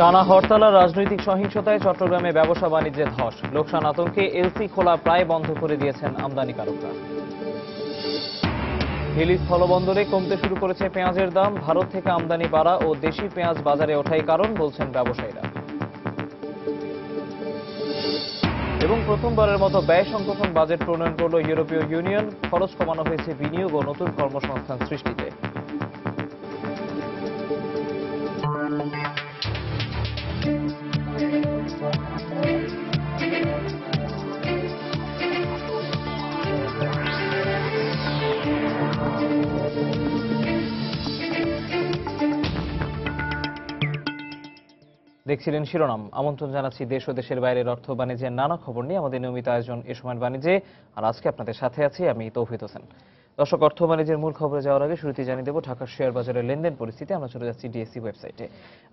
টানা হরতাল আর রাজনৈতিক সহিংসতায় চট্টগ্রামে ব্যবসা বাণিজ্যে ধস। লোকসান আতঙ্কে এলসি খোলা প্রায় বন্ধ করে দিয়েছেন আমদানিকারকরা। হিলি স্থলবন্দরে কমতে শুরু করেছে পেঁয়াজের দাম। ভারত থেকে আমদানি বাড়া ও দেশি পেঁয়াজ বাজারে ওঠাই কারণ বলছেন ব্যবসায়ীরা। এবং প্রথমবারের মতো ব্যয় সংকোচন বাজেট প্রণয়ন করল ইউরোপীয় ইউনিয়ন। খরচ কমানো হয়েছে বিনিয়োগ ও নতুন কর্মসংস্থান সৃষ্টিতে। দেখছিলেন শিরোনাম। আমন্ত্রণ জানাচ্ছি দেশ ও দেশের বাইরের অর্থ বাণিজ্যের নানা খবর নিয়ে আমাদের নিয়মিত আয়োজন এ সময়ের বাণিজ্যে। আর আজকে আপনাদের সাথে আছি আমি তৌহিদ হোসেন। দর্শক, অর্থ বাণিজ্যের মূল খবরে যাওয়ার আগে শুরুতেই জানিয়ে দেব ঢাকার শেয়ার বাজারের লেনদেন পরিস্থিতি। আমরা চলে যাচ্ছি ডিএসসি ওয়েবসাইটে।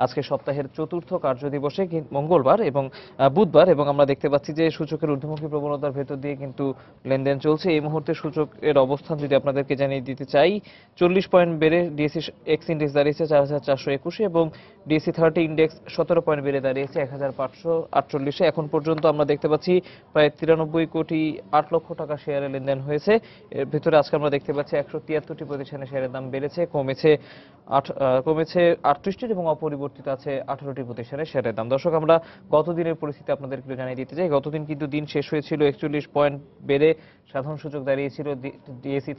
আজকে সপ্তাহের চতুর্থ কার্যদিবসে মঙ্গলবার এবং বুধবার, এবং আমরা দেখতে পাচ্ছি যে সূচকের ঊর্ধ্বমুখী প্রবণতার ভেতর দিয়ে কিন্তু লেনদেন চলছে। এই মুহূর্তে সূচকের অবস্থান যদি আপনাদেরকে জানিয়ে দিতে চাই, 40 পয়েন্ট বেড়ে ডিএসসি এক্স ইন্ডেক্স দাঁড়িয়েছে 4421, এবং ডিএসসি 30 ইন্ডেক্স 17 পয়েন্ট বেড়ে দাঁড়িয়েছে 1548। এখন পর্যন্ত আমরা দেখতে পাচ্ছি প্রায় 93 কোটি 8 লক্ষ টাকা শেয়ারে লেনদেন হয়েছে। এর ভিতরে আজকে আমরা দেখতে পাচ্ছি 173টি প্রতিষ্ঠানে শেয়ারের দাম বেড়েছে, কমেছে 38টির এবং অপরিবর্তিত আছে 18টি প্রতিষ্ঠানের শেয়ারের দাম। দর্শক, আমরা গতদিনের পরিস্থিতি আপনাদের একটু জানিয়ে দিতে চাই। গতদিন কিন্তু দিন শেষ হয়েছিল 41 পয়েন্ট বেড়ে সাধারণ সূচক দাঁড়িয়েছিল ডিএসসি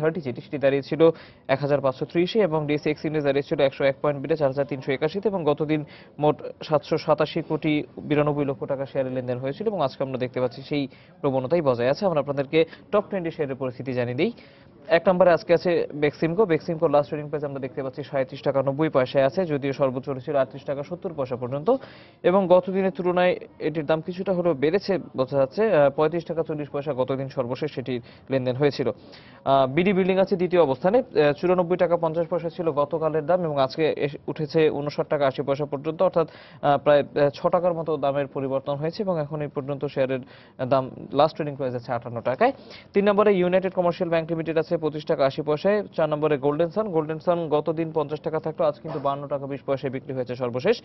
30 সেটি দাঁড়িয়েছিল 1530, এবং ডিএসসি এক্স ইন্ডেক্স দাঁড়িয়েছিল 101 পয়েন্ট বেড়ে 4381, এবং গতদিন মোট 787 কোটি 92 লক্ষ টাকা শেয়ারের লেনদেন হয়েছিল, এবং আজকে আমরা দেখতে পাচ্ছি সেই প্রবণতাই বজায় আছে। আমরা আপনাদেরকে টপ 20 শেয়ারের পরিস্থিতি জানিয়ে দিই। এক নম্বরে আজকে আছে বেক্সিমকো লাস্ট ট্রেডিং প্রাইস আমরা দেখতে পাচ্ছি 37 টাকা 90 পয়সায় আছে, যদিও সর্বোচ্চ ছিল 38 টাকা 70 পয়সা পর্যন্ত, এবং গত দিনের তুলনায় এটির দাম কিছুটা হলেও বেড়েছে বোঝা যাচ্ছে। 35 টাকা 40 পয়সা গতদিন সর্বশেষ সেটির লেনদেন হয়েছিল। বিডি বিল্ডিং আছে দ্বিতীয় অবস্থানে, 94 টাকা 50 পয়সা ছিল গতকালের দাম, এবং আজকে উঠেছে 59 টাকা 80 পয়সা পর্যন্ত, অর্থাৎ প্রায় 6 টাকার মতো দামের পরিবর্তন হয়েছে, এবং এখন এই পর্যন্ত শেয়ারের দাম লাস্ট ট্রেডিং প্রাইস আছে 58 টাকায়। 3 নম্বরে ইউনাইটেড কমার্শিয়াল ব্যাংক লিমিটেড আছে 25 টাকা 80 পয়সায়। 4 নম্বরে গোল্ডেন সান গতদিন 50 টাকা থাকলো, আজ কিন্তু 52 টাকা 20 পয়সায় বিক্রি হয়েছে সর্বশেষ।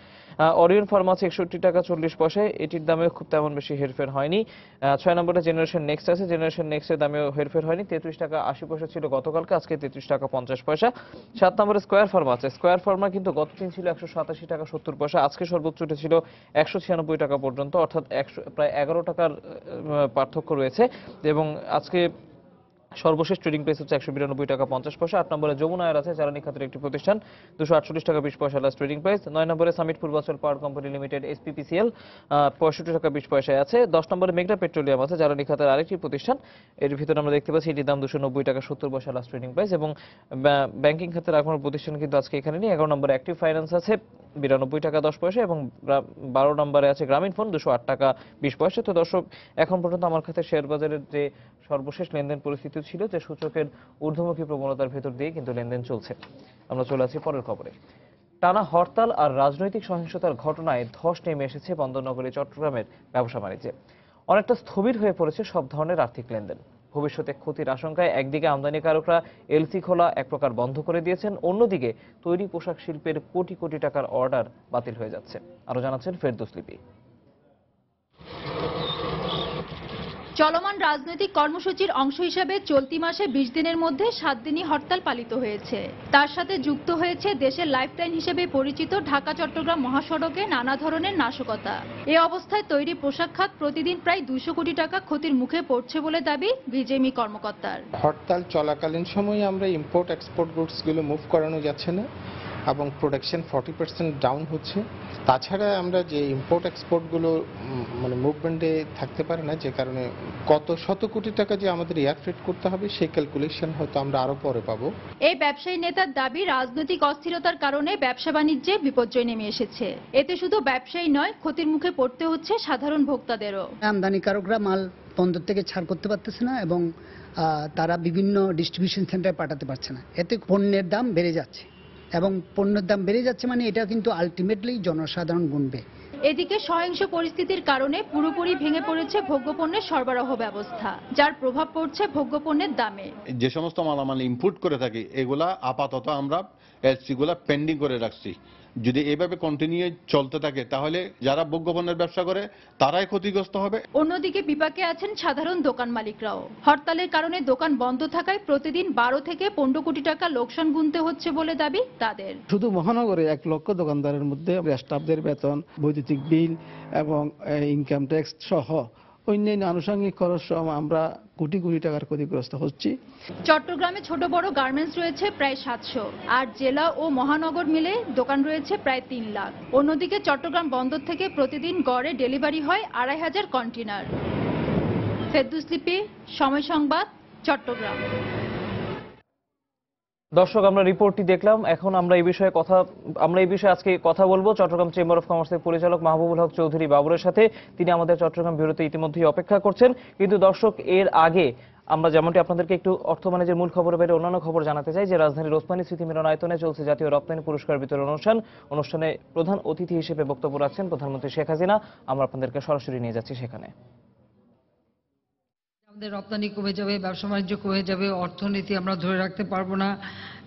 অরিয়ন ফার্মা আছে 61 টাকা 40 পয়সায়, এটির দামে খুব তেমন বেশি হেরফের হয়নি। 6 নম্বরে জেনারেশন নেক্সট আছে, জেনারেশন নেক্সটের দামেও হেরফের হয়নি, 33 টাকা 80 পয়সা ছিল গতকালকে, আজকে 33 টাকা 50 পয়সা। 7 নম্বরে স্কয়ার ফার্মা আছে, স্কয়ার ফার্মা কিন্তু গতদিন ছিল 187 টাকা 70 পয়সা, আজকে সর্বোচ্চ উঠেছিল 196 টাকা পর্যন্ত, অর্থাৎ প্রায় 11 টাকার পার্থক্য রয়েছে, এবং আজকে সর্বশেষ ট্রেডিং প্রাইস হচ্ছে 192 টাকা 50 পয়সা। 8 নম্বরে যমুনা আয়ার আছে, জ্বালানি খাতের একটি প্রতিষ্ঠান, 248 টাকা 20 পয়সা লাস্ট ট্রেডিং প্রাইস। 9 নম্বরে Summit Purbachal power company limited SPPCL 65 টাকা 20 পয়সায় আছে। 10 নম্বরে মেঘনা পেট্রোলিয়াম আছে, জ্বালানি খাতের আরেকটি প্রতিষ্ঠান, এর ভিতরে আমরা দেখতে পাচ্ছি এটির দাম 290 টাকা 70 পয়সা লাস্ট ট্রেডিং প্রাইস, এবং ব্যাংকিং খাতের আর কোনো প্রতিষ্ঠান কিন্তু আজকে এখানে নেই। 11 নম্বরে অ্যাক্টিভ ফাইন্যান্স আছে 92 টাকা 10 পয়সা, এবং 12 নম্বরে আছে গ্রামীণ ফোন 208 টাকা 20 পয়সা। তো দর্শক, এখন পর্যন্ত আমার কাছে শেয়ার বাজারের যে সর্বশেষ লেনদেন পরিস্থিতি ছিল, যে সূচকের ঊর্ধ্বমুখী প্রবণতার ভেতর দিয়ে কিন্তু লেনদেন চলছে। আমরা চলে আসি পরের খবরে। টানা হরতাল আর রাজনৈতিক সহিংসতার ঘটনায় ধস নেমে এসেছে বন্দরনগরী চট্টগ্রামের ব্যবসা বাণিজ্যে। অনেকটা স্থবির হয়ে পড়েছে সব ধরনের আর্থিক লেনদেন। ভবিষ্যতে ক্ষতির আশঙ্কায় একদিকে আমদানিকারকরা এলসি খোলা এক প্রকার বন্ধ করে দিয়েছেন, অন্যদিকে তৈরি পোশাক শিল্পের কোটি কোটি টাকার অর্ডার বাতিল হয়ে যাচ্ছে। আরো জানাচ্ছেন ফেরদৌস লিপি। চলমান রাজনৈতিক কর্মসূচির অংশ হিসেবে চলতি মাসে 20 দিনের মধ্যে 7 দিনই হরতাল পালিত হয়েছে। তার সাথে যুক্ত হয়েছে দেশের লাইফলাইন হিসেবে পরিচিত ঢাকা চট্টগ্রাম মহাসড়কে নানা ধরনের নাশকতা। এ অবস্থায় তৈরি পোশাক খাত প্রতিদিন প্রায় 200 কোটি টাকা ক্ষতির মুখে পড়ছে বলে দাবি বিজেএমই কর্মকর্তার। হরতাল চলাকালীন সময়ে আমরা ইম্পোর্ট এক্সপোর্ট গুডসগুলো মুভ করানো যাচ্ছে না, এবং প্রোডাকশন 40% ডাউন হচ্ছে। তাছাড়া আমরা যে ইম্পোর্ট এক্সপোর্টগুলো মুভমেন্টে থাকতে পারে না, যে কারণে কত শত কোটি টাকা যে আমাদের এয়ার ফ্রেট করতে হবে সেই ক্যালকুলেশন হয়তো আমরা আরো পরে পাবো। এই ব্যবসায়ী নেতার দাবি, রাজনৈতিক অস্থিরতার কারণে ব্যবসা বাণিজ্যে বিপর্যয় নেমে এসেছে। এতে শুধু ব্যবসায়ী নয়, ক্ষতির মুখে পড়তে হচ্ছে সাধারণ ভোক্তাদেরও। আমদানিকারকরা মাল বন্দর থেকে ছাড় করতে পারতেছে না, এবং তারা বিভিন্ন ডিস্ট্রিবিউশন সেন্টারে পাঠাতে পারছে না। এতে পণ্যের দাম বেড়ে যাচ্ছে, এবং পণ্যের দাম বেড়ে যাচ্ছে মানে এটা কিন্তু আলটিমেটলি জনসাধারণ গুনবে। এদিকে সহিংস পরিস্থিতির কারণে পুরোপুরি ভেঙে পড়েছে ভোগ্যপণ্যের সরবরাহ ব্যবস্থা, যার প্রভাব পড়ছে ভোগ্যপণ্যের দামে। যে সমস্ত মালামাল ইম্পোর্ট করে থাকি এগুলা আপাতত আমরা এলসি গুলা পেন্ডিং করে রাখছি, যদি এভাবে কন্টিনিউ চলতে থাকে তাহলে যারা ভোগ্যপণ্যের ব্যবসা করে তারাই ক্ষতিগ্রস্ত হবে। অন্যদিকে বিপাকে আছেন সাধারণ দোকান মালিকরাও। হরতালের কারণে দোকান বন্ধ থাকায় প্রতিদিন 12 থেকে 15 কোটি টাকা লোকসান গুনতে হচ্ছে বলে দাবি তাদের। শুধু মহানগরে 1 লক্ষ দোকানদারের মধ্যে স্টাফদের বেতন, বৈদ্যুতিক বিল এবং ইনকাম ট্যাক্স সহ অন্যান্য আনুষঙ্গিক খরচ সহ আমরা কোটি কোটি টাকার ক্ষতিগ্রস্ত হচ্ছি। চট্টগ্রামে ছোট বড় গার্মেন্টস রয়েছে প্রায় 700, আর জেলা ও মহানগর মিলে দোকান রয়েছে প্রায় 3 লাখ। অন্যদিকে চট্টগ্রাম বন্দর থেকে প্রতিদিন গড়ে ডেলিভারি হয় 2500 কন্টেইনার। ফেরদৌস লিপি, সময় সংবাদ, চট্টগ্রাম। দর্শক, আমরা রিপোর্টটি দেখলাম। এখন আমরা এই বিষয়ে আজকে কথা বলবো চট্টগ্রাম চেম্বার অফ কমার্সের পরিচালক মাহবুবুল হক চৌধুরী বাবুরের সাথে। তিনি আমাদের চট্টগ্রাম ব্যুরোতে ইতিমধ্যেই অপেক্ষা করছেন। কিন্তু দর্শক, এর আগে আমরা যেমনটি আপনাদেরকে একটু অর্থ বাণিজ্যের মূল খবরের বাইরে অন্যান্য খবর জানাতে চাই যে রাজধানীর ওসমানী স্মৃতি মিলনায়তনে চলছে জাতীয় রপ্তানি পুরস্কার বিতরণ অনুষ্ঠানে প্রধান অতিথি হিসেবে বক্তব্য রাখছেন প্রধানমন্ত্রী শেখ হাসিনা। আমরা আপনাদেরকে সরাসরি নিয়ে যাচ্ছি সেখানে। আমাদের রপ্তানি কমে যাবে, ব্যবসা বাণিজ্য কমে যাবে, অর্থনীতি আমরা ধরে রাখতে পারবো না,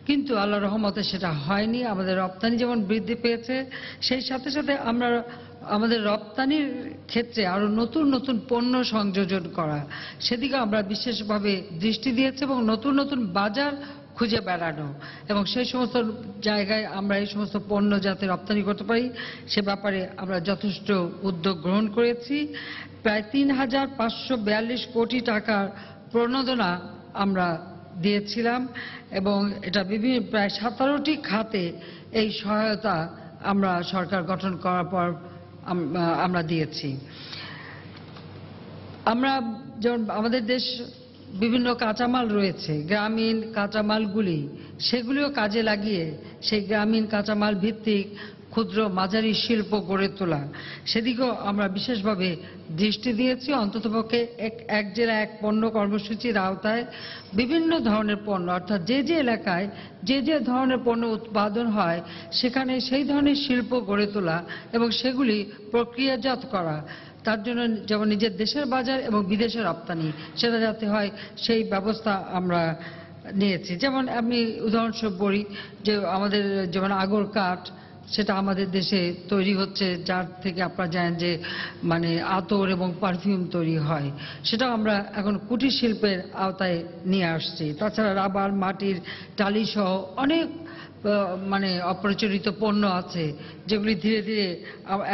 কিন্তু আল্লাহর রহমতে সেটা হয়নি। আমাদের রপ্তানি যেমন বৃদ্ধি পেয়েছে, সেই সাথে সাথে আমরা আমাদের রপ্তানির ক্ষেত্রে আরো নতুন নতুন পণ্য সংযোজন করা, সেদিকে আমরা বিশেষভাবে দৃষ্টি দিয়েছি এবং নতুন নতুন বাজার খুঁজে বেড়ানো এবং সেই সমস্ত জায়গায় আমরা এই সমস্ত পণ্য যাতে রপ্তানি করতে পারি সে ব্যাপারে আমরা যথেষ্ট উদ্যোগ গ্রহণ করেছি। প্রায় 3542 কোটি টাকার প্রণোদনা আমরা দিয়েছিলাম এবং এটা বিভিন্ন প্রায় 17টি খাতে এই সহায়তা আমরা সরকার গঠন করার পর আমরা দিয়েছি। আমরা যেমন আমাদের দেশ বিভিন্ন কাঁচামাল রয়েছে, গ্রামীণ কাঁচামালগুলি, সেগুলিও কাজে লাগিয়ে সেই গ্রামীণ কাঁচামাল ভিত্তিক ক্ষুদ্র মাঝারি শিল্প গড়ে তোলা, সেদিকেও আমরা বিশেষভাবে দৃষ্টি দিয়েছি। অন্ততপক্ষে এক জেলা এক পণ্য কর্মসূচির আওতায় বিভিন্ন ধরনের পণ্য, অর্থাৎ যে যে এলাকায় যে যে ধরনের পণ্য উৎপাদন হয় সেখানে সেই ধরনের শিল্প গড়ে তোলা এবং সেগুলি প্রক্রিয়াজাত করা, তার জন্য যেমন নিজের দেশের বাজার এবং বিদেশে রপ্তানি সেটা যাতে হয় সেই ব্যবস্থা আমরা নিয়েছি। যেমন আমি উদাহরণস্বরূপ বলি যে আমাদের যেমন আগর কাঠ, সেটা আমাদের দেশে তৈরি হচ্ছে, যার থেকে আপনারা জানেন যে মানে আতর এবং পারফিউম তৈরি হয়, সেটাও আমরা এখন কুটির শিল্পের আওতায় নিয়ে আসছি। তাছাড়া রাবার, মাটির টালি সহ অনেক মানে অপ্রচলিত পণ্য আছে যেগুলি ধীরে ধীরে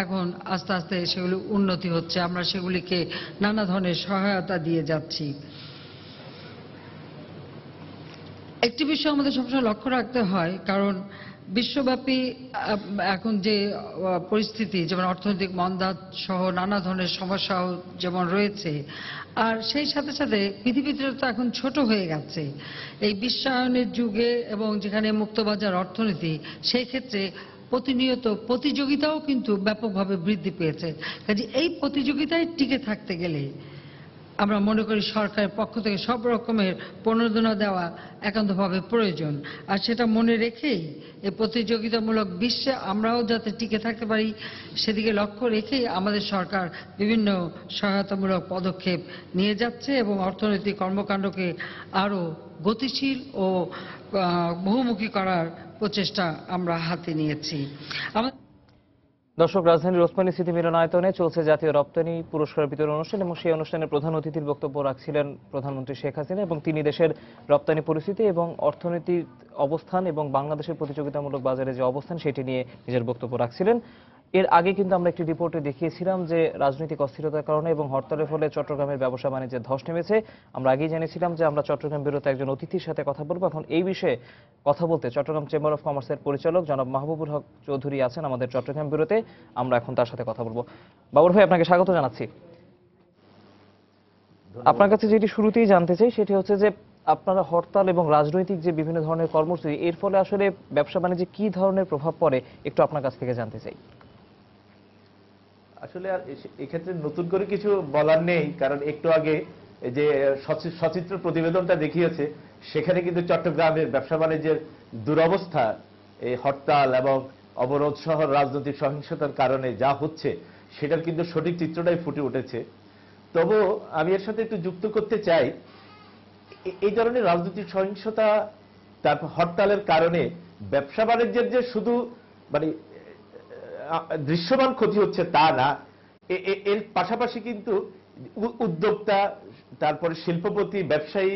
এখন আস্তে আস্তে সেগুলি উন্নতি হচ্ছে, আমরা সেগুলিকে নানা ধরনের সহায়তা দিয়ে যাচ্ছি। একটি বিষয় আমাদের সবসময় লক্ষ্য রাখতে হয়, কারণ বিশ্বব্যাপী এখন যে পরিস্থিতি, যেমন অর্থনৈতিক মন্দা সহ নানা ধরনের সমস্যাও যেমন রয়েছে, আর সেই সাথে সাথে পৃথিবীতে তো এখন ছোট হয়ে গেছে এই বিশ্বায়নের যুগে এবং যেখানে মুক্তবাজার অর্থনীতি, সেই ক্ষেত্রে প্রতিনিয়ত প্রতিযোগিতাও কিন্তু ব্যাপকভাবে বৃদ্ধি পেয়েছে। কাজে এই প্রতিযোগিতায় টিকে থাকতে গেলে আমরা মনে করি সরকারের পক্ষ থেকে সব রকমের প্রণোদনা দেওয়া একান্তভাবে প্রয়োজন। আর সেটা মনে রেখেই এই প্রতিযোগিতামূলক বিশ্বে আমরাও যাতে টিকে থাকতে পারি সেদিকে লক্ষ্য রেখেই আমাদের সরকার বিভিন্ন সহায়তামূলক পদক্ষেপ নিয়ে যাচ্ছে এবং অর্থনৈতিক কর্মকাণ্ডকে আরো গতিশীল ও বহুমুখী করার প্রচেষ্টা আমরা হাতে নিয়েছি। দর্শক, রাজধানীর ওসমানী স্মৃতি মিলনায়তনে চলছে জাতীয় রপ্তানি পুরস্কার বিতরণ অনুষ্ঠান এবং সেই অনুষ্ঠানে প্রধান অতিথির বক্তব্য রাখছিলেন প্রধানমন্ত্রী শেখ হাসিনা এবং তিনি দেশের রপ্তানি পরিস্থিতি এবং অর্থনীতির অবস্থান এবং বাংলাদেশের প্রতিযোগিতামূলক বাজারে যে অবস্থান সেটি নিয়ে নিজের বক্তব্য রাখছিলেন। এর আগে কিন্তু আমরা একটি রিপোর্টে দেখিয়েছিলাম যে রাজনৈতিক অস্থিরতার কারণে এবং হরতালের ফলে চট্টগ্রামের ব্যবসা বাণিজ্যে ধস নেমেছে। আমরা আগেই জেনেছিলাম যে আমরা চট্টগ্রাম ব্যুরোতে একজন অতিথির সাথে কথা বলবো। এখন এই বিষয়ে কথা বলতে চট্টগ্রাম চেম্বার অফ কমার্সের পরিচালক জনাব মাহবুবুল হক চৌধুরী আছেন আমাদের চট্টগ্রাম ব্যুরোতে। আমরা এখন তার সাথে কথা বলবো। বাবুর ভাই, আপনাকে স্বাগত জানাচ্ছি। আপনার কাছে যেটি শুরুতেই জানতে চাই সেটি হচ্ছে যে আপনারা হরতাল এবং রাজনৈতিক যে বিভিন্ন ধরনের কর্মসূচি, এর ফলে আসলে ব্যবসা বাণিজ্যে কি ধরনের প্রভাব পড়ে একটু আপনার কাছ থেকে জানতে চাই। আসলে আর এক্ষেত্রে নতুন করে কিছু বলার নেই, কারণ একটু আগে যে সচিত্র প্রতিবেদনটা দেখিয়েছে সেখানে কিন্তু চট্টগ্রামের ব্যবসা বাণিজ্যের দুরবস্থা এই হরতাল এবং অবরোধ সহ রাজনৈতিক সহিংসতার কারণে যা হচ্ছে সেটার কিন্তু সঠিক চিত্রটাই ফুটে উঠেছে। তবু আমি এর সাথে একটু যুক্ত করতে চাই, এই ধরনের রাজনৈতিক সহিংসতা তারপর হরতালের কারণে ব্যবসা বাণিজ্যের যে শুধু মানে দৃশ্যমান ক্ষতি হচ্ছে তা না, এর পাশাপাশি কিন্তু উদ্যোক্তা, তারপরে শিল্পপতি, ব্যবসায়ী,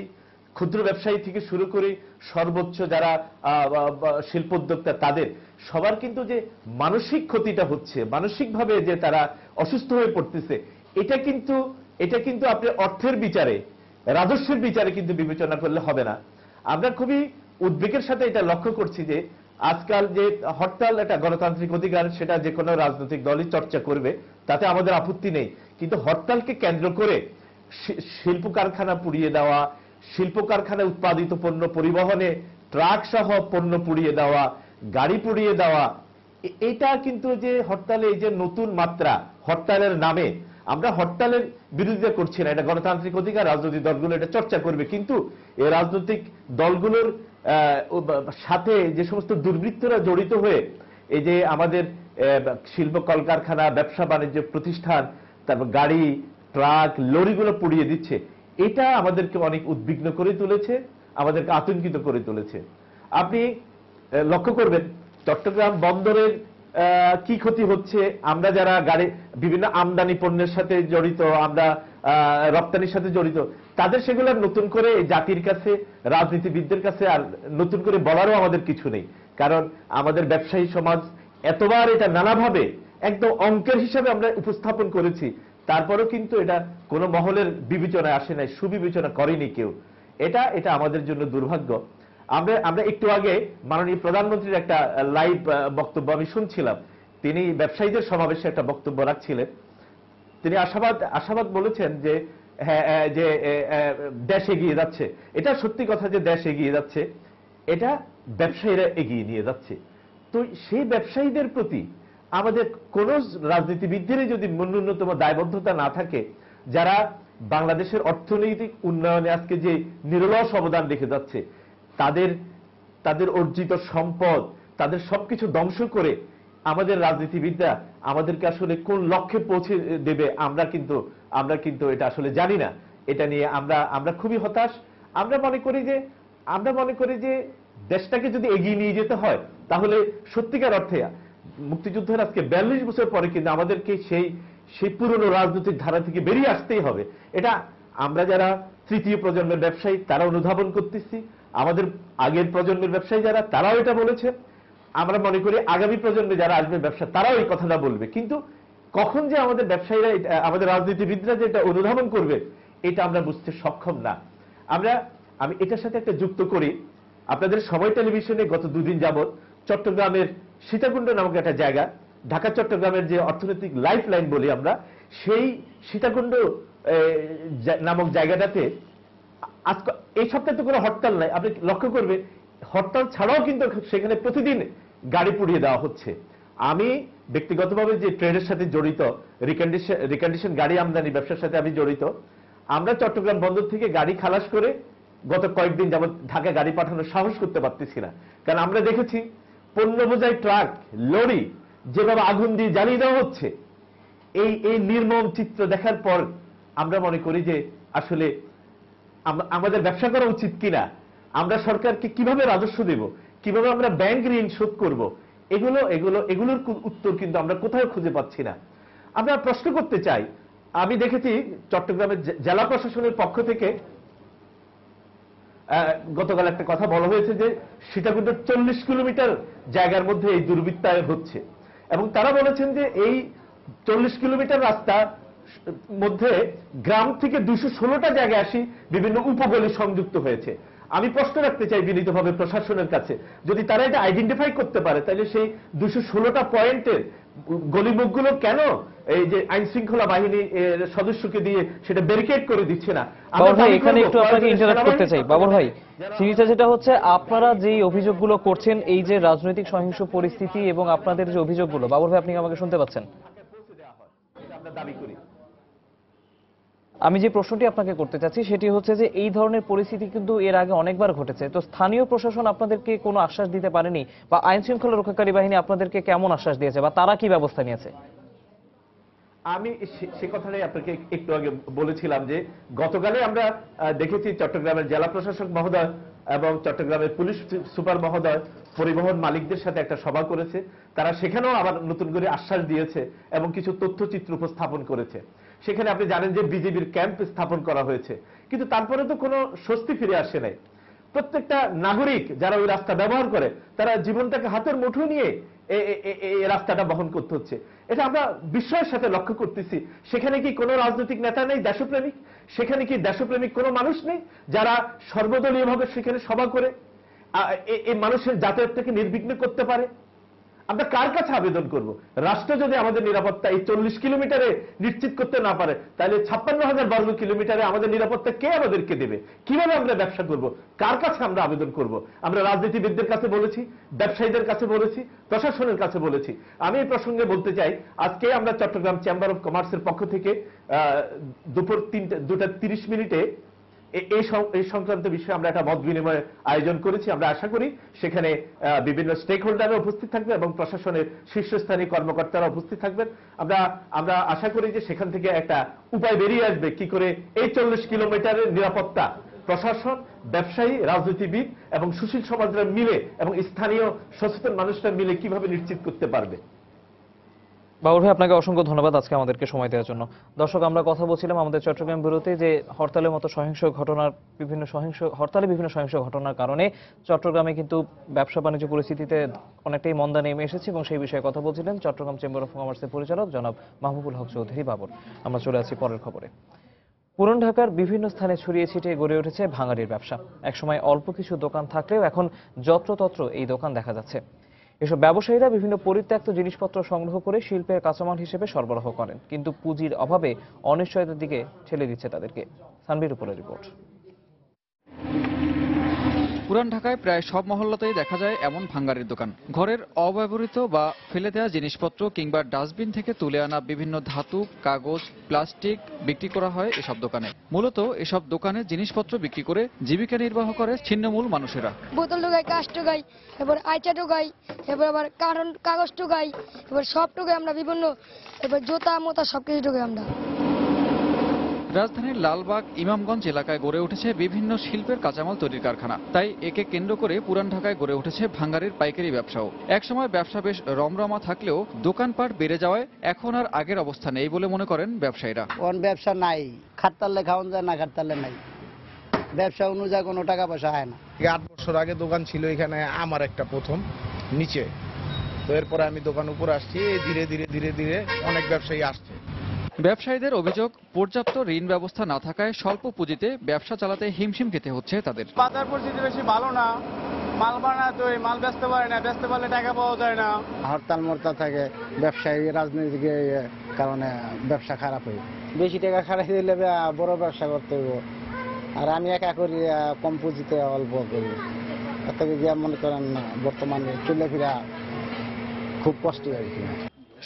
ক্ষুদ্র ব্যবসায়ী থেকে শুরু করে সর্বোচ্চ যারা শিল্প উদ্যোক্তা, তাদের সবার কিন্তু যে মানসিক ক্ষতিটা হচ্ছে, মানসিকভাবে যে তারা অসুস্থ হয়ে পড়তেছে, এটা কিন্তু আপনি অর্থের বিচারে, রাজস্বের বিচারে কিন্তু বিবেচনা করলে হবে না। আমরা খুবই উদ্বেগের সাথে এটা লক্ষ্য করছি যে আজকাল যে হরতাল একটা গণতান্ত্রিক অধিকার, সেটা যে কোনো রাজনৈতিক দলই চর্চা করবে, তাতে আমাদের আপত্তি নেই, কিন্তু হরতালকে কেন্দ্র করে শিল্প কারখানা পুড়িয়ে দেওয়া, শিল্প কারখানায় উৎপাদিত পণ্য পরিবহনে ট্রাক সহ পণ্য পুড়িয়ে দেওয়া, গাড়ি পুড়িয়ে দেওয়া, এটা কিন্তু যে হরতালে এই যে নতুন মাত্রা, হরতালের নামে আমরা হরতালের বিরোধিতা করছি না, এটা গণতান্ত্রিক অধিকার, রাজনৈতিক দলগুলো এটা চর্চা করবে, কিন্তু এই রাজনৈতিক দলগুলোর সাথে যে সমস্ত দুর্বৃত্তরা জড়িত হয়ে এই যে আমাদের শিল্প কলকারখানা, ব্যবসা বাণিজ্য প্রতিষ্ঠান, তারপর গাড়ি, ট্রাক, লরিগুলো পুড়িয়ে দিচ্ছে, এটা আমাদেরকে অনেক উদ্বিগ্ন করে তুলেছে, আমাদেরকে আতঙ্কিত করে তুলেছে। আপনি লক্ষ্য করবেন চট্টগ্রাম বন্দরের কি ক্ষতি হচ্ছে, আমরা যারা গাড়ি বিভিন্ন আমদানি পণ্যের সাথে জড়িত, আমরা রপ্তানির সাথে জড়িত, তাদের সেগুলো নতুন করে জাতির কাছে, রাজনীতিবিদদের কাছে আর নতুন করে বলারও আমাদের কিছু নেই, কারণ আমাদের ব্যবসায়ী সমাজ এতবার এটা নানাভাবে একদম অঙ্কের হিসাবে আমরা উপস্থাপন করেছি, তারপরেও কিন্তু এটা কোনো মহলের বিবেচনায় আসে নাই, সুবিবেচনা করেনি কেউ। এটা আমাদের জন্য দুর্ভাগ্য। আমরা একটু আগে মাননীয় প্রধানমন্ত্রীর একটা লাইভ বক্তব্য আমি শুনছিলাম, তিনি ব্যবসায়ীদের সমাবেশে একটা বক্তব্য রাখছিলেন। তিনি আশাবাদ বলেছেন যে হ্যাঁ, যে দেশ এগিয়ে যাচ্ছে। এটা সত্যি কথা যে দেশ এগিয়ে যাচ্ছে, এটা ব্যবসায়ীরা এগিয়ে নিয়ে যাচ্ছে। তো সেই ব্যবসায়ীদের প্রতি আমাদের কোন রাজনীতিবিদদেরই যদি ন্যূনতম দায়বদ্ধতা না থাকে, যারা বাংলাদেশের অর্থনৈতিক উন্নয়নে আজকে যে নিরলস অবদান রেখে যাচ্ছে, তাদের অর্জিত সম্পদ, তাদের সবকিছু ধ্বংস করে আমাদের রাজনীতিবিদরা আমাদেরকে আসলে কোন লক্ষ্যে পৌঁছে দেবে আমরা কিন্তু এটা আসলে জানি না। এটা নিয়ে আমরা খুবই হতাশ। আমরা মনে করি যে দেশটাকে যদি এগিয়ে নিয়ে যেতে হয়, তাহলে সত্যিকার অর্থে মুক্তিযুদ্ধের আজকে 42 বছর পরে কিন্তু আমাদেরকে সেই পুরনো রাজনৈতিক ধারা থেকে বেরিয়ে আসতেই হবে। এটা আমরা যারা তৃতীয় প্রজন্মের ব্যবসায়ী তারা অনুধাবন করতেছি, আমাদের আগের প্রজন্মের ব্যবসায়ী যারা তারাও এটা বলেছে, আমরা মনে করি আগামী প্রজন্মে যারা আসবে ব্যবসা তারাও এই কথাটা বলবে। কিন্তু কখন যে আমাদের ব্যবসায়ীরা, আমাদের রাজনীতিবিদরা যে এটা অনুধাবন করবে, এটা আমরা বুঝতে সক্ষম না। আমি এটার সাথে একটা যুক্ত করি, আপনাদের সময় টেলিভিশনে গত 2 দিন যাবত চট্টগ্রামের সীতাকুণ্ড নামক একটা জায়গা, ঢাকা চট্টগ্রামের যে অর্থনৈতিক লাইফ লাইন বলি আমরা, সেই সীতাকুণ্ড নামক জায়গাটাতে আজকে এই সপ্তাহে তো কোনো হরতাল নাই, আপনি লক্ষ্য করবেন হরতাল ছাড়াও কিন্তু সেখানে প্রতিদিন গাড়ি পুড়িয়ে দেওয়া হচ্ছে। আমি ব্যক্তিগতভাবে যে ট্রেডের সাথে জড়িত, রিকন্ডিশন গাড়ি আমদানি ব্যবসার সাথে আমি জড়িত, আমরা চট্টগ্রাম বন্দর থেকে গাড়ি খালাস করে গত কয়েকদিন যাবত ঢাকা গাড়ি পাঠানোর সাহস করতে পারতেছি না, কারণ আমরা দেখেছি পণ্য বোঝাই ট্রাক, লরি যেভাবে আগুন দিয়ে জ্বালিয়ে দেওয়া হচ্ছে। এই নির্মম চিত্র দেখার পর আমরা মনে করি যে আসলে আমাদের ব্যবসা করা উচিত কিনা, আমরা সরকারকে কিভাবে রাজস্ব দেব, কিভাবে আমরা ব্যাংক ঋণ শোধ করব, এগুলোর উত্তর কিন্তু আমরা কোথাও খুঁজে পাচ্ছি না। আমরা প্রশ্ন করতে চাই, আমি দেখেছি চট্টগ্রামের জেলা প্রশাসনের পক্ষ থেকে গতকাল একটা কথা বলা হয়েছে যে সীতাকুণ্ডের 40 কিলোমিটার জায়গার মধ্যে এই দুর্বৃত্তায়ন হচ্ছে, এবং তারা বলেছেন যে এই 40 কিলোমিটার রাস্তা মধ্যে গ্রাম থেকে 216টা জায়গায় আসি বিভিন্ন উপগলি সংযুক্ত হয়েছে। আমি প্রশ্ন রাখতে চাই বিনীতভাবে প্রশাসনের কাছে, যদি তারা এটা আইডেন্টিফাই করতে পারে, তাহলে সেই 216টা পয়েন্টের গলিমুখগুলো কেন এই যে আইন শৃঙ্খলা বাহিনী সদস্যকে দিয়ে সেটা ব্যারিকেড করে দিচ্ছে না? বাবর ভাই, এখানে একটু আপনাকে ইন্টারাপ্ট করতে চাই। বাবর ভাই, সিরিজটা যেটা হচ্ছে, আপনারা যেই অভিযোগগুলো করছেন, এই যে রাজনৈতিক সহিংস পরিস্থিতি এবং আপনাদের যে অভিযোগগুলো, বাবর ভাই আপনি আমাকে শুনতে পাচ্ছেন? আমরা দাবি করি। আমি যে প্রশ্নটি আপনাকে করতে চাচ্ছি সেটি হচ্ছে যে এই ধরনের পরিস্থিতি কিন্তু এর আগে অনেকবার ঘটেছে, তো স্থানীয় প্রশাসন আপনাদেরকে কোনো আশ্বাস দিতে পারেনি, বা আইন শৃঙ্খলা রক্ষাকারী বাহিনী আপনাদেরকে কেমন আশ্বাস দিয়েছে, বা তারা কি ব্যবস্থা নিয়েছে? আমি সে কথাটাই আপনাকে একটু আগে বলেছিলাম যে গতকালে আমরা দেখেছি চট্টগ্রামের জেলা প্রশাসক মহোদয় এবং চট্টগ্রামের পুলিশ সুপার মহোদয় পরিবহন মালিকদের সাথে একটা সভা করেছে। তারা সেখানেও আবার নতুন করে আশ্বাস দিয়েছে এবং কিছু তথ্যচিত্র উপস্থাপন করেছে। সেখানে আপনি জানেন যে বিজেপির ক্যাম্প স্থাপন করা হয়েছে, কিন্তু তারপরে তো কোনো স্বস্তি ফিরে আসে নাই। প্রত্যেকটা নাগরিক যারা ওই রাস্তা ব্যবহার করে তারা জীবনটাকে হাতের মুঠো নিয়ে এই রাস্তাটা বহন করতে হচ্ছে। এটা আমরা বিস্ময়ের সাথে লক্ষ্য করতেছি। সেখানে কি কোনো রাজনৈতিক নেতা নেই দেশপ্রেমিক? সেখানে কি দেশপ্রেমিক কোনো মানুষ নেই যারা সর্বদলীয়ভাবে সেখানে সভা করে এই মানুষের যাতায়াতটাকে নির্বিঘ্ন করতে পারে? আমরা কার কাছে আবেদন করব? রাষ্ট্র যদি আমাদের নিরাপত্তা এই 40 কিলোমিটারে নিশ্চিত করতে না পারে, তাহলে 56,000 বর্গ কিলোমিটারে আমাদের নিরাপত্তা কে আমাদেরকে দেবে? কিভাবে আমরা ব্যবসা করব? কার কাছে আমরা আবেদন করব? আমরা রাজনীতিবিদদের কাছে বলেছি, ব্যবসায়ীদের কাছে বলেছি, প্রশাসনের কাছে বলেছি। আমি এই প্রসঙ্গে বলতে চাই, আজকে আমরা চট্টগ্রাম চেম্বার অফ কমার্সের পক্ষ থেকে দুপুর 2:30 এই সংক্রান্ত বিষয়ে আমরা একটা মত বিনিময় আয়োজন করেছি। আমরা আশা করি সেখানে বিভিন্ন স্টেক হোল্ডাররা উপস্থিত থাকবে এবং প্রশাসনের শীর্ষস্থানীয় কর্মকর্তারা উপস্থিত থাকবেন। আমরা আশা করি যে সেখান থেকে একটা উপায় বেরিয়ে আসবে কি করে এই 40 কিলোমিটারের নিরাপত্তা প্রশাসন, ব্যবসায়ী, রাজনীতিবিদ এবং সুশীল সমাজরা মিলে এবং স্থানীয় সচেতন মানুষরা মিলে কিভাবে নিশ্চিত করতে পারবে। বাবুল ভাই, আপনাকে অসংখ্য ধন্যবাদ আজকে আমাদেরকে সময় দেওয়ার জন্য। দর্শক, আমরা কথা বলছিলাম আমাদের চট্টগ্রাম ব্যুরোতে যে হরতালের মতো হরতালে বিভিন্ন সহিংস ঘটনার কারণে চট্টগ্রামে কিন্তু ব্যবসা বাণিজ্য পরিস্থিতিতে অনেকটাই মন্দা নেমে এসেছে এবং সেই বিষয়ে কথা বলছিলেন চট্টগ্রাম চেম্বার অফ কমার্সের পরিচালক জনাব মাহবুবুল হক চৌধুরী বাবর। আমরা চলে আসছি পরের খবরে। পুরান ঢাকার বিভিন্ন স্থানে ছড়িয়ে ছিটিয়ে গড়ে উঠেছে ভাঙাড়ির ব্যবসা। একসময় অল্প কিছু দোকান থাকলেও এখন যত্রতত্র এই দোকান দেখা যাচ্ছে। এসব ব্যবসায়ীরা বিভিন্ন পরিত্যক্ত জিনিসপত্র সংগ্রহ করে শিল্পের কাঁচামাল হিসেবে সরবরাহ করেন, কিন্তু পুঁজির অভাবে অনিশ্চয়তার দিকে ঠেলে দিচ্ছে তাদেরকে। সানবির উপরের রিপোর্ট। পুরান ঢাকায় প্রায় সব মহল্লাতেই দেখা যায় এমন ভাঙ্গারির দোকান। ঘরের অব্যবহৃত বা ফেলে দেওয়া জিনিসপত্র কিংবা ডাস্টবিন থেকে তুলে আনা বিভিন্ন ধাতু, কাগজ, প্লাস্টিক বিক্রি করা হয় এসব দোকানে। মূলত এসব দোকানে জিনিসপত্র বিক্রি করে জীবিকা নির্বাহ করে ছিন্নমূল মানুষেরা। বোতল ঢোকাই, কাঁচ ঢোকাই, এবার আইচা ঢোকাই, এবার আবার কাগজ ঢোকাই, এবার সব ঢোকাই আমরা বিভিন্ন, এবার জুতা মোতা সবকিছু ঢোকাই আমরা। রাজধানীর লালবাগ, ইমামগঞ্জ এলাকায় গড়ে উঠেছে বিভিন্ন শিল্পের কাঁচামাল তৈরির কারখানা। তাই একে কেন্দ্র করে পুরান ঢাকায় গড়ে উঠেছে ভাঙ্গারির পাইকারি ব্যবসাও। একসময় ব্যবসা বেশ রমরমা থাকলেও দোকানপাট বেড়ে যাওয়ায় এখন আর আগের অবস্থা নেই বলে মনে করেন ব্যবসায়ীরা। কোন ব্যবসা নাই, খাটতালে খাওয়ান যায় না, খাটতালে নাই, ব্যবসা অনুযায়ী কোনো টাকা পয়সা হয় না। 8 বছর আগে দোকান ছিল এখানে আমার একটা প্রথম নিচে, তো এরপরে আমি দোকান উপরে আসছি। ধীরে ধীরে ধীরে ধীরে অনেক ব্যবসায়ী আসছে। ব্যবসায়ীদের অভিযোগ, পর্যাপ্ত ঋণ ব্যবস্থা না থাকায় স্বল্প পুঁজিতে ব্যবসা চালাতে হিমশিম খেতে হচ্ছে তাদের। বাজার পরিস্থিতি বেশি ভালো না, মাল বানায় তো মাল বেচতে পারে না, বেচতে পারলে টাকা পাওয়া যায় না। হরতাল মরতাল থাকে, ব্যবসায়ী রাজনৈতিক কারণে ব্যবসা খারাপ হয়। বেশি টাকা খারাপ দিলে বড় ব্যবসা করতে হইব, আর আমি একা করি, কম পুঁজিতে অল্প করি। এত গিয়ে মনে করেন না, বর্তমানে চলে ফিরা খুব কষ্ট আর কি।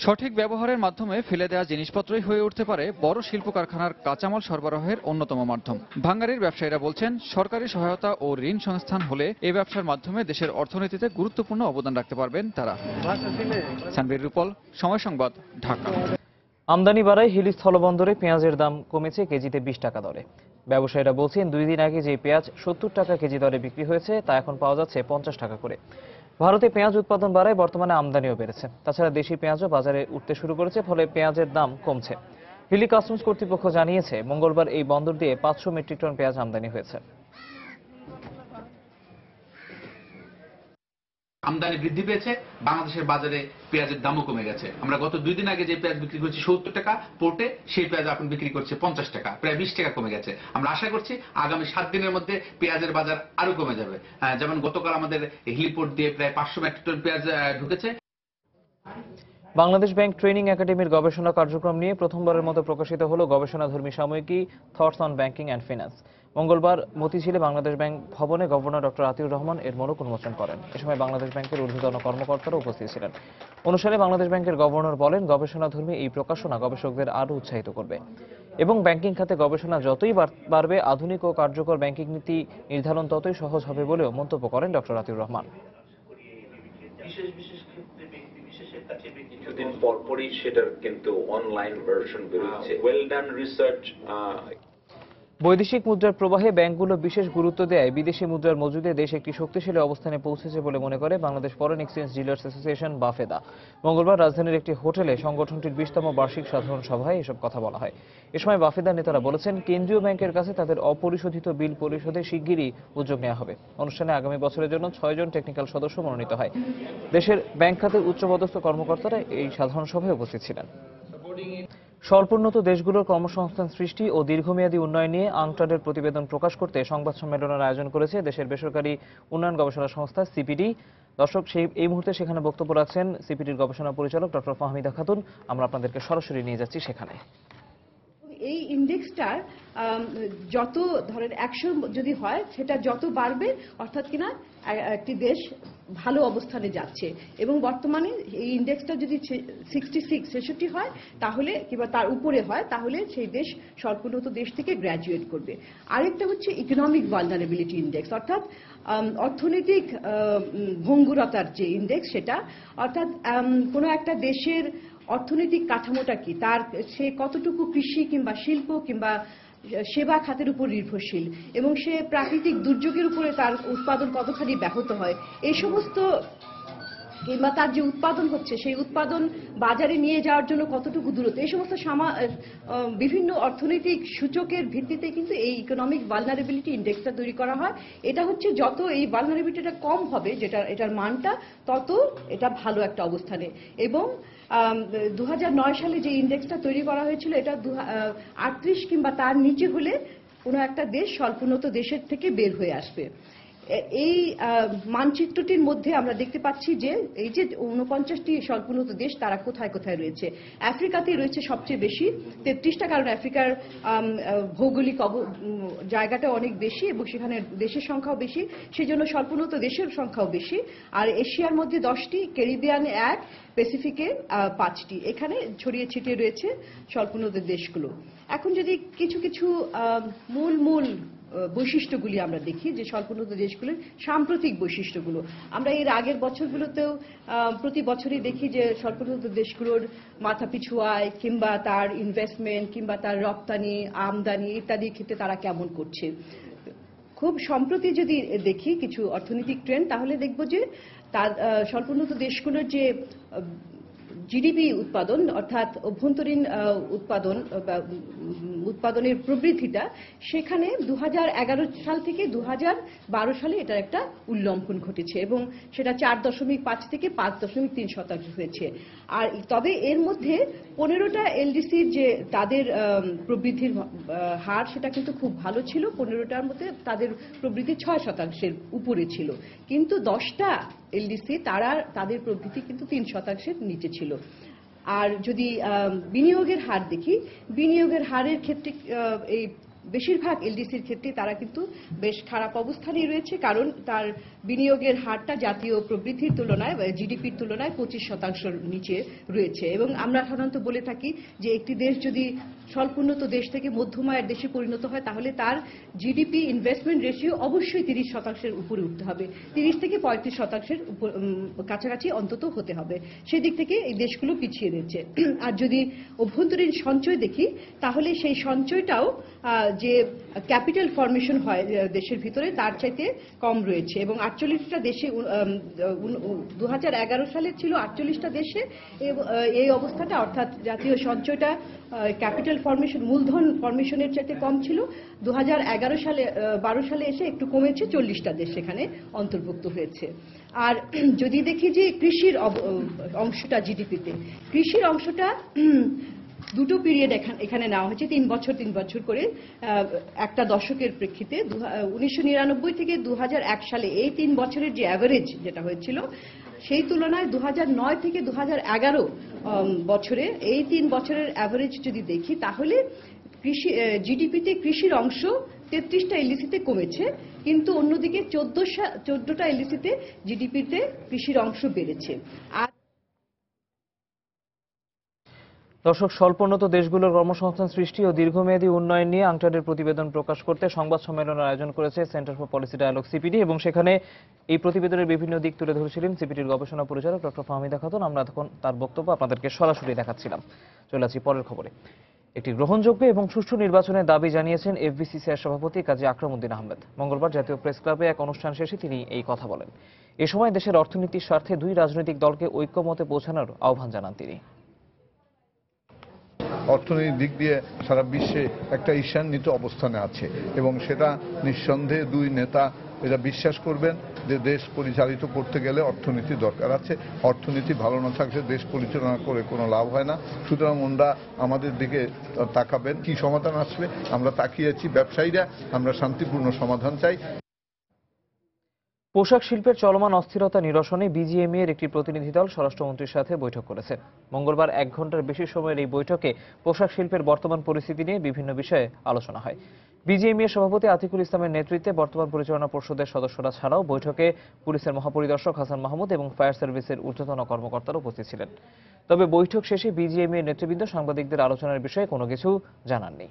সঠিক ব্যবহারের মাধ্যমে ফেলে দেওয়া জিনিসপত্রই হয়ে উঠতে পারে বড় শিল্প কারখানার কাঁচামাল সরবরাহের অন্যতম মাধ্যম। ভাঙ্গারির ব্যবসায়ীরা বলছেন, সরকারি সহায়তা ও ঋণ সংস্থান হলে এই ব্যবসার মাধ্যমে দেশের অর্থনীতিতে গুরুত্বপূর্ণ অবদান রাখতে পারবেন তারা। সানবীর রূপল, সময় সংবাদ, ঢাকা। আমদানি বাড়ায় হিলি স্থলবন্দরে পেঁয়াজের দাম কমেছে কেজিতে 20 টাকা দরে। ব্যবসায়ীরা বলছেন 2 দিন আগে যে পেঁয়াজ 70 টাকা কেজি দরে বিক্রি হয়েছে তা এখন পাওয়া যাচ্ছে 50 টাকা করে। ভারতে পেঁয়াজ উৎপাদন বাড়ায় বর্তমানে আমদানিও বেড়েছে। তাছাড়া দেশি পেঁয়াজও বাজারে উঠতে শুরু করেছে, ফলে পেঁয়াজের দাম কমছে। হিলি কাস্টমস কর্তৃপক্ষ জানিয়েছে, মঙ্গলবার এই বন্দর দিয়ে 500 মেট্রিক টন পেঁয়াজ আমদানি হয়েছে। আমদানি বৃদ্ধি পেয়েছে, বাংলাদেশের বাজারে পেঁয়াজের দামও কমে গেছে। আমরা গত 2 দিন আগে যে পেঁয়াজ বিক্রি করছি 70 টাকা পোর্টে, সেই পেঁয়াজ এখন বিক্রি করছে 50 টাকা, প্রায় 20 টাকা কমে গেছে। আমরা আশা করছি আগামী 7 দিনের মধ্যে পেঁয়াজের বাজার আরো কমে যাবে। যেমন গতকাল আমাদের হিলি পোর্ট দিয়ে প্রায় 500 মেট্রিক টন পেঁয়াজ ঢুকেছে। বাংলাদেশ ব্যাংক ট্রেনিং একাডেমির গবেষণা কার্যক্রম নিয়ে প্রথমবারের মতো প্রকাশিত হলো গবেষণাধর্মী সাময়িকী thoughts on banking and finance. মঙ্গলবার মতিঝিলে বাংলাদেশ ব্যাংক ভবনে গভর্নর ডক্টর আতিউর রহমান এর মোড়ক উন্মোচন করেন। এ সময় বাংলাদেশ ব্যাংকের ঊর্ধ্বতন কর্মকর্তারা উপস্থিত ছিলেন। অনুষ্ঠানে বাংলাদেশ ব্যাংকের গভর্নর বলেন, গবেষণাধর্মী এই প্রকাশনা গবেষকদের আরও উৎসাহিত করবে এবং ব্যাংকিং খাতে গবেষণা যতই বাড়বে, আধুনিক ও কার্যকর ব্যাংকিং নীতি নির্ধারণ ততই সহজ হবে বলেও মন্তব্য করেন ডক্টর আতিউর রহমান। কিছুদিন পরপরই সেটার কিন্তু অনলাইন ভার্সন বেরোচ্ছে। Well done research. বৈদেশিক মুদ্রার প্রবাহে ব্যাংকগুলো বিশেষ গুরুত্ব দেয় বিদেশি মুদ্রার মজুদে দেশ একটি শক্তিশালী অবস্থানে পৌঁছেছে বলে মনে করে Bangladesh foreign exchange dealers association BAFEDA. মঙ্গলবার রাজধানীর একটি হোটেলে সংগঠনটির 20তম বার্ষিক সাধারণ সভায় এসব কথা বলা হয়। এ সময় বাফেদার নেতারা বলেছেন, কেন্দ্রীয় ব্যাংকের কাছে তাদের অপরিশোধিত বিল পরিশোধে শিগগিরই উদ্যোগ নেওয়া হবে। অনুষ্ঠানে আগামী বছরের জন্য 6 জন টেকনিক্যাল সদস্য মনোনীত হয়। দেশের ব্যাংক খাতের উচ্চপদস্থ কর্মকর্তারা এই সাধারণ সভায় উপস্থিত ছিলেন। স্বল্পোন্নত দেশগুলোর কর্মসংস্থান সৃষ্টি ও দীর্ঘমেয়াদী উন্নয়ন নিয়ে আংটাডের প্রতিবেদন প্রকাশ করতে সংবাদ সম্মেলনের আয়োজন করেছে দেশের বেসরকারি উন্নয়ন গবেষণা সংস্থা সিপিডি। দর্শক, এই মুহূর্তে সেখানে বক্তব্য রাখছেন সিপিডির গবেষণা পরিচালক ডক্টর ফাহমিদা খাতুন। আমরা আপনাদেরকে সরাসরি নিয়ে যাচ্ছি সেখানে। এই ইন্ডেক্সটার যত ধরেন 100 যদি হয়, সেটা যত বাড়বে অর্থাৎ কিনা একটি দেশ ভালো অবস্থানে যাচ্ছে। এবং বর্তমানে এই ইন্ডেক্সটা যদি 66 হয় তাহলে কিংবা তার উপরে হয় তাহলে সেই দেশ স্বল্পোন্নত দেশ থেকে গ্র্যাজুয়েট করবে। আরেকটা হচ্ছে ইকোনমিক ভালনারেবিলিটি ইন্ডেক্স, অর্থাৎ অর্থনৈতিক ভঙ্গুরতার যে ইন্ডেক্স সেটা, অর্থাৎ কোনো একটা দেশের অর্থনৈতিক কাঠামোটা কি, তার সে কতটুকু কৃষি কিংবা শিল্প কিংবা সেবা খাতের উপর নির্ভরশীল এবং সে প্রাকৃতিক দুর্যোগের উপরে তার উৎপাদন কতখানি ব্যাহত হয়, এই সমস্ত কিংবা তার যে উৎপাদন হচ্ছে সেই উৎপাদন বাজারে নিয়ে যাওয়ার জন্য কতটুকু দূরত্ব, এই সমস্ত বিভিন্ন অর্থনৈতিক সূচকের ভিত্তিতে কিন্তু এই ইকোনমিক ভালনারেবিলিটি ইন্ডেক্সটা তৈরি করা হয়। এটা হচ্ছে যত এই ভালনারেবিলিটিটা কম হবে, এটার মানটা তত এটা ভালো একটা অবস্থানে। এবং 2009 সালে যে ইন্ডেক্সটা তৈরি করা হয়েছিল, এটা 38 কিংবা তার নিচে হলে কোনো একটা দেশ স্বল্পোন্নত দেশের থেকে বের হয়ে আসবে। এই মানচিত্রটির মধ্যে আমরা দেখতে পাচ্ছি যে এই যে 49টি স্বল্পোন্নত দেশ তারা কোথায় কোথায় রয়েছে। আফ্রিকাতেই রয়েছে সবচেয়ে বেশি, 33টা, কারণ আফ্রিকার ভৌগোলিক জায়গাটা অনেক বেশি এবং সেখানে দেশের সংখ্যাও বেশি, সেজন্য স্বল্পোন্নত দেশের সংখ্যাও বেশি। আর এশিয়ার মধ্যে 10টি, ক্যারিবিয়ানে 1, প্যাসিফিকে 5টি, এখানে ছড়িয়ে ছিটিয়ে রয়েছে স্বল্পোন্নত দেশগুলো। এখন যদি কিছু কিছু মূল বৈশিষ্ট্যগুলি আমরা দেখি, যে স্বল্পোন্নত দেশগুলির সাম্প্রতিক বৈশিষ্ট্যগুলো, আমরা এর আগের বছরগুলোতেও প্রতি বছরই দেখি যে স্বল্পোন্নত দেশগুলোর মাথাপিছু আয় কিংবা তার ইনভেস্টমেন্ট কিংবা তার রপ্তানি আমদানি ইত্যাদির ক্ষেত্রে তারা কেমন করছে। খুব সম্প্রতি যদি দেখি কিছু অর্থনৈতিক ট্রেন্ড, তাহলে দেখব যে তার স্বল্পোন্নত দেশগুলোর যে জিডিপি উৎপাদন, অর্থাৎ অভ্যন্তরীণ উৎপাদনের প্রবৃদ্ধিটা, সেখানে 2011 সাল থেকে 2012 সালে এটার একটা উল্লম্ফন ঘটেছে এবং সেটা 4.5 থেকে 5.3% হয়েছে। আর তবে এর মধ্যে 15টা এলডিসির যে তাদের প্রবৃদ্ধির হার, সেটা কিন্তু খুব ভালো ছিল। 15টার মধ্যে তাদের প্রবৃদ্ধি 6% উপরে ছিল, কিন্তু 10টা এলডিসি তাদের প্রবৃদ্ধি কিন্তু 3% নিচে ছিল। আর যদি বিনিয়োগের হার দেখি, বিনিয়োগের হারের ক্ষেত্রে এই বেশিরভাগ এলডিসির ক্ষেত্রে তারা কিন্তু বেশ খারাপ অবস্থানেই রয়েছে, কারণ তার বিনিয়োগের হারটা জাতীয় প্রবৃদ্ধির তুলনায় জিডিপির তুলনায় 25% নিচে রয়েছে। এবং আমরা সাধারণত বলে থাকি যে একটি দেশ যদি স্বল্পোন্নত দেশ থেকে মধ্যম আয়ের দেশে পরিণত হয়, তাহলে তার জিডিপি ইনভেস্টমেন্ট রেশিও অবশ্যই 30%-এর উপরে উঠতে হবে, 30 থেকে 35%-এর কাছাকাছি অন্তত হতে হবে। সেদিক থেকে এই দেশগুলো পিছিয়ে রয়েছে। আর যদি অভ্যন্তরীণ সঞ্চয় দেখি, তাহলে সেই সঞ্চয়টাও যে ক্যাপিটাল ফরমেশন হয় দেশের ভিতরে, তার চাইতে কম রয়েছে। এবং 48টা দেশে 2011 সালে ছিল 48টা দেশে এই অবস্থাটা, অর্থাৎ জাতীয় সঞ্চয়টা ক্যাপিটাল ফরমেশন, মূলধন ফরমেশনের চাইতে কম ছিল। 2012 সালে এসে একটু কমেছে, 40টা দেশ সেখানে অন্তর্ভুক্ত হয়েছে। আর যদি দেখি যে কৃষির অংশটা জিডিপিতে, কৃষির অংশটা দুটো পিরিয়ড এখানে নেওয়া হয়েছে, 3 বছর করে একটা দশকের প্রেক্ষিতে। 1999 থেকে 2001 সালে এই 3 বছরের যে অ্যাভারেজ যেটা হয়েছিল, সেই তুলনায় 2009 থেকে 2011 বছরে এই 3 বছরের অ্যাভারেজ যদি দেখি, তাহলে জিডিপিতে কৃষির অংশ 33টা এলডিসিতে কমেছে, কিন্তু অন্যদিকে 14টা এলডিসিতে জিডিপিতে কৃষির অংশ বেড়েছে। আর দর্শক, স্বল্পোন্নত দেশগুলোর কর্মসংস্থান সৃষ্টি ও দীর্ঘমেয়াদী উন্নয়ন নিয়ে আংটাডের প্রতিবেদন প্রকাশ করতে সংবাদ সম্মেলনের আয়োজন করেছে centre for policy dialogue CPD, এবং সেখানে এই প্রতিবেদনের বিভিন্ন দিক তুলে ধরেছিলেন সিপিডির গবেষণা পরিচালক ডক্টর ফাহমিদা খাতুন। আমরা তখন তার বক্তব্য আপনাদেরকে সরাসরি দেখাচ্ছিলাম। চলে আসি পরের খবরে। একটি গ্রহণযোগ্য এবং সুষ্ঠু নির্বাচনের দাবি জানিয়েছেন এফবিসিসিআই সভাপতি কাজী আকরাম উদ্দিন আহমেদ। মঙ্গলবার জাতীয় প্রেস ক্লাবে এক অনুষ্ঠান শেষে তিনি এই কথা বলেন। এ সময় দেশের অর্থনীতির স্বার্থে দুই রাজনৈতিক দলকে ঐক্যমতে পৌঁছানোর আহ্বান জানান তিনি। অর্থনৈতিক দিক দিয়ে সারা বিশ্বে একটা ঈর্ষান্বিত অবস্থানে আছে এবং সেটা নিঃসন্দেহে দুই নেতা এটা বিশ্বাস করবেন যে দেশ পরিচালিত করতে গেলে অর্থনীতি দরকার আছে। অর্থনীতি ভালো না থাকলে দেশ পরিচালনা করে কোনো লাভ হয় না। সুতরাং ওনারা আমাদের দিকে তাকাবেন, কি সমাধান আসবে আমরা তাকিয়েছি ব্যবসায়ীরা, আমরা শান্তিপূর্ণ সমাধান চাই। পোশাক শিল্পের চলমান অস্থিরতা নিরসনে বিজিএমইএ এর একটি প্রতিনিধি দল স্বরাষ্ট্রমন্ত্রীর সাথে বৈঠক করেছে। মঙ্গলবার 1 ঘন্টার বেশি সময়ের এই বৈঠকে পোশাক শিল্পের বর্তমান পরিস্থিতি নিয়ে বিভিন্ন বিষয়ে আলোচনা হয়। বিজিএমইএ সভাপতি আতিকুল ইসলামের নেতৃত্বে বর্তমান পরিচালনা পর্ষদের সদস্যরা ছাড়াও বৈঠকে পুলিশের মহাপরিদর্শক হাসান মাহমুদ এবং ফায়ার সার্ভিসের ঊর্ধ্বতন কর্মকর্তারা উপস্থিত ছিলেন। তবে বৈঠক শেষে বিজিএমইএ নেতৃবৃন্দ সাংবাদিকদের আলোচনার বিষয়ে কোনো কিছু জানাননি।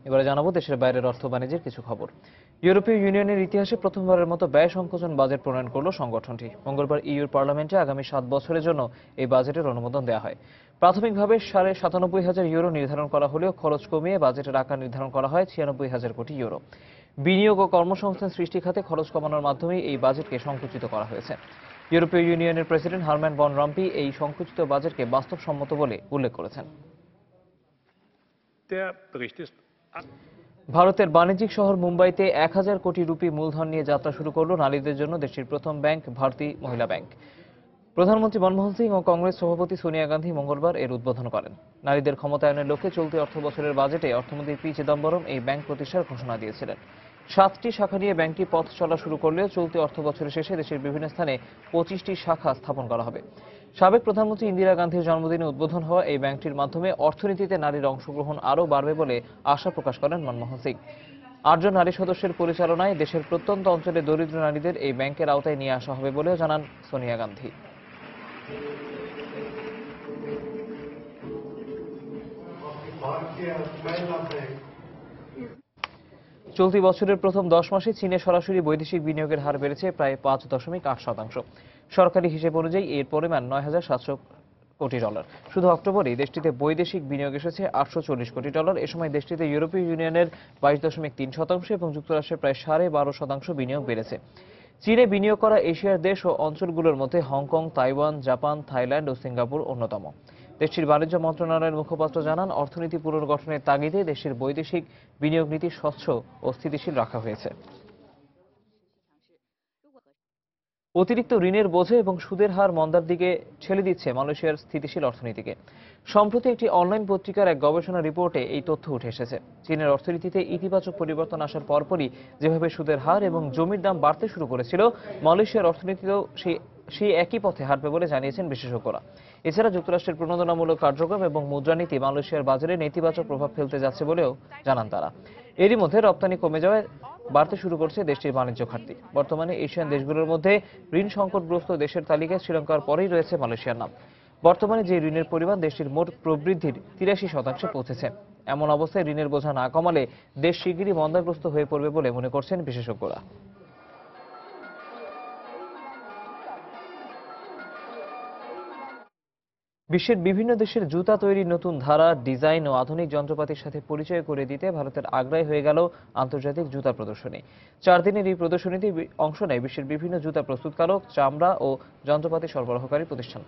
এবারে জানাবো দেশের বাইরের অর্থ বাণিজ্যের কিছু খবর। ইউরোপীয় ইউনিয়নের ইতিহাসে প্রথমবারের মতো ব্যয় সংকোচন বাজেট প্রণয়ন করল সংগঠনটি। মঙ্গলবার ইউর পার্লামেন্টে আগামী 7 বছরের জন্য এই বাজেটের অনুমোদন দেওয়া হয়। প্রাথমিকভাবে 97,500 ইউরো নির্ধারণ করা হলেও খরচ কমিয়ে বাজেটের আকার নির্ধারণ করা হয় 96,000 কোটি ইউরো। বিনিয়োগ ও কর্মসংস্থান সৃষ্টি খাতে খরচ কমানোর মাধ্যমে এই বাজেটকে সংকুচিত করা হয়েছে। ইউরোপীয় ইউনিয়নের প্রেসিডেন্ট হারম্যান ভন রম্পি এই সংকুচিত বাজেটকে বাস্তবসম্মত বলে উল্লেখ করেছেন। ভারতের বাণিজ্যিক শহর মুম্বাইতে 1000 কোটি রুপি মূলধন নিয়ে যাত্রা শুরু করল নারীদের জন্য দেশটির প্রথম ব্যাংক ভারতী মহিলা ব্যাংক। প্রধানমন্ত্রী মনমোহন সিং ও কংগ্রেস সভাপতি সোনিয়া গান্ধী মঙ্গলবার এর উদ্বোধন করেন। নারীদের ক্ষমতায়নের লক্ষ্যে চলতি অর্থ বছরের বাজেটে অর্থমন্ত্রী পি চিদম্বরম এই ব্যাংক প্রতিষ্ঠার ঘোষণা দিয়েছিলেন। 7টি শাখা নিয়ে ব্যাংকটি পথ চলা শুরু করলেও চলতি অর্থ বছরের শেষে দেশের বিভিন্ন স্থানে 25টি শাখা স্থাপন করা হবে। সাবেক প্রধানমন্ত্রী ইন্দিরা গান্ধীর জন্মদিনে উদ্বোধন হওয়া এই ব্যাংকটির মাধ্যমে অর্থনীতিতে নারীর অংশগ্রহণ আরও বাড়বে বলে আশা প্রকাশ করেন মনমোহন সিং। 8 জন নারী সদস্যের পরিচালনায় দেশের প্রত্যন্ত অঞ্চলে দরিদ্র নারীদের এই ব্যাংকের আওতায় নিয়ে আসা হবে বলেও জানান সোনিয়া গান্ধী। চলতি বছরের প্রথম 10 মাসে চীনে সরাসরি বৈদেশিক বিনিয়োগের হার বেড়েছে প্রায় 5.8%। সরকারি হিসেব অনুযায়ী এর পরিমাণ $9,700 কোটি। শুধু অক্টোবরেই দেশটিতে বৈদেশিক বিনিয়োগ এসেছে $840 কোটি। এ সময় দেশটিতে ইউরোপীয় ইউনিয়নের 22.3% এবং যুক্তরাষ্ট্রের প্রায় 12.5% বিনিয়োগ বেড়েছে। চীনে বিনিয়োগ করা এশিয়ার দেশ ও অঞ্চলগুলোর মধ্যে হংকং, তাইওয়ান, জাপান, থাইল্যান্ড ও সিঙ্গাপুর অন্যতম। দেশটির বাণিজ্য মন্ত্রণালয়ের মুখপাত্র জানান, অর্থনীতি পুনর্গঠনের তাগিদে দেশের বৈদেশিক বিনিয়োগ নীতি স্বচ্ছ ও স্থিতিশীল রাখা হয়েছে। অতিরিক্ত ঋণের বোঝা এবং সুদের হার মন্দার দিকে ঠেলে দিচ্ছে মালয়েশিয়ার স্থিতিশীল অর্থনীতিকে। সম্প্রতি একটি অনলাইন পত্রিকার এক গবেষণা রিপোর্টে এই তথ্য উঠে এসেছে। চীনের অর্থনীতিতে ইতিবাচক পরিবর্তন আসার পরপরই যেভাবে সুদের হার এবং জমির দাম বাড়তে শুরু করেছিল, মালয়েশিয়ার অর্থনীতিতেও সেই একই পথে হাঁটবে বলে জানিয়েছেন বিশেষজ্ঞরা। এছাড়া যুক্তরাষ্ট্রের প্রণোদনামূলক কার্যক্রম এবং মুদ্রানীতি মালয়েশিয়ার বাজারে নেতিবাচক প্রভাব ফেলতে যাচ্ছে বলেও জানান তারা। এরই মধ্যে রপ্তানি কমে যাওয়ায় বাড়তে শুরু করছে দেশটির বাণিজ্য ঘাটতি। বর্তমানে এশিয়ান দেশগুলোর মধ্যে ঋণ সংকটগ্রস্ত দেশের তালিকায় শ্রীলঙ্কার পরেই রয়েছে মালয়েশিয়ার নাম। বর্তমানে যে ঋণের পরিমাণ দেশটির মোট প্রবৃদ্ধির 83% পৌঁছেছে। এমন অবস্থায় ঋণের বোঝা না কমালে দেশ শিগগিরই মন্দাগ্রস্ত হয়ে পড়বে বলে মনে করছেন বিশেষজ্ঞরা। বিশ্বের বিভিন্ন দেশের জুতা তৈরির নতুন ধারা, ডিজাইন ও আধুনিক যন্ত্রপাতির সাথে পরিচয় করে দিতে ভারতের আগ্রায় হয়ে গেল আন্তর্জাতিক জুতা প্রদর্শনী। 4 দিনের এই প্রদর্শনীতে অংশ নেয় বিশ্বের বিভিন্ন জুতা প্রস্তুতকারক, চামড়া ও যন্ত্রপাতি সরবরাহকারী প্রতিষ্ঠান।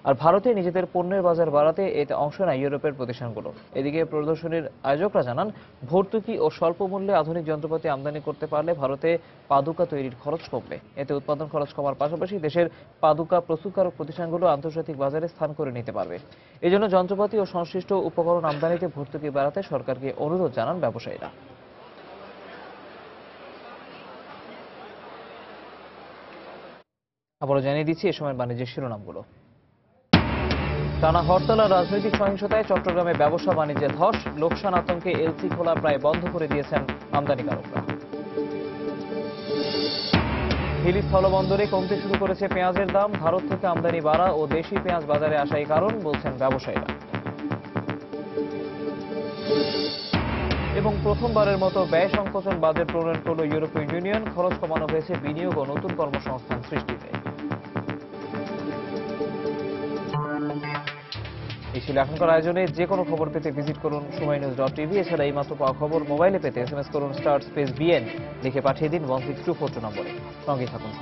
আর ভারতে নিজেদের পণ্যের বাজার বাড়াতে এতে অংশ নেয় ইউরোপের প্রতিষ্ঠানগুলো। এদিকে প্রদর্শনীর আয়োজকরা জানান, ভর্তুকি ও স্বল্প মূল্যে আধুনিক যন্ত্রপাতি আমদানি করতে পারলে ভারতে পাদুকা তৈরির খরচ কমবে। এতে উৎপাদন খরচ কমার পাশাপাশি দেশের পাদুকা প্রস্তুতকারক প্রতিষ্ঠানগুলো আন্তর্জাতিক বাজারে স্থান করে নিতে পারবে। এজন্য যন্ত্রপাতি ও সংশ্লিষ্ট উপকরণ আমদানিতে ভর্তুকি বাড়াতে সরকারকে অনুরোধ জানান ব্যবসায়ীরা। আবারও জানিয়ে দিচ্ছি এ সময় বাণিজ্যের শিরোনামগুলো। টানা হরতাল আর রাজনৈতিক সহিংসতায় চট্টগ্রামে ব্যবসা বাণিজ্যে ধস, লোকসান আতঙ্কে এলসি খোলা প্রায় বন্ধ করে দিয়েছেন আমদানিকারকরা। হিলি স্থলবন্দরে কমতে শুরু করেছে পেঁয়াজের দাম, ভারত থেকে আমদানি বাড়া ও দেশি পেঁয়াজ বাজারে আসাই কারণ বলছেন ব্যবসায়ীরা। এবং প্রথমবারের মতো ব্যয় সংকোচন বাজেট প্রণয়ন করল ইউরোপীয় ইউনিয়ন, খরচ কমানো হয়েছে বিনিয়োগ ও নতুন কর্মসংস্থান সৃষ্টিতে। এই ছিল এখনকার আয়োজনে। যে কোনো খবর পেতে ভিজিট করুন সময়নিউজ.tv। এছাড়া এই মাত্র পাওয়া খবর মোবাইলে পেতে SMS করুন *BN লিখে পাঠিয়ে দিন 16242 নম্বরে। সঙ্গে থাকুন।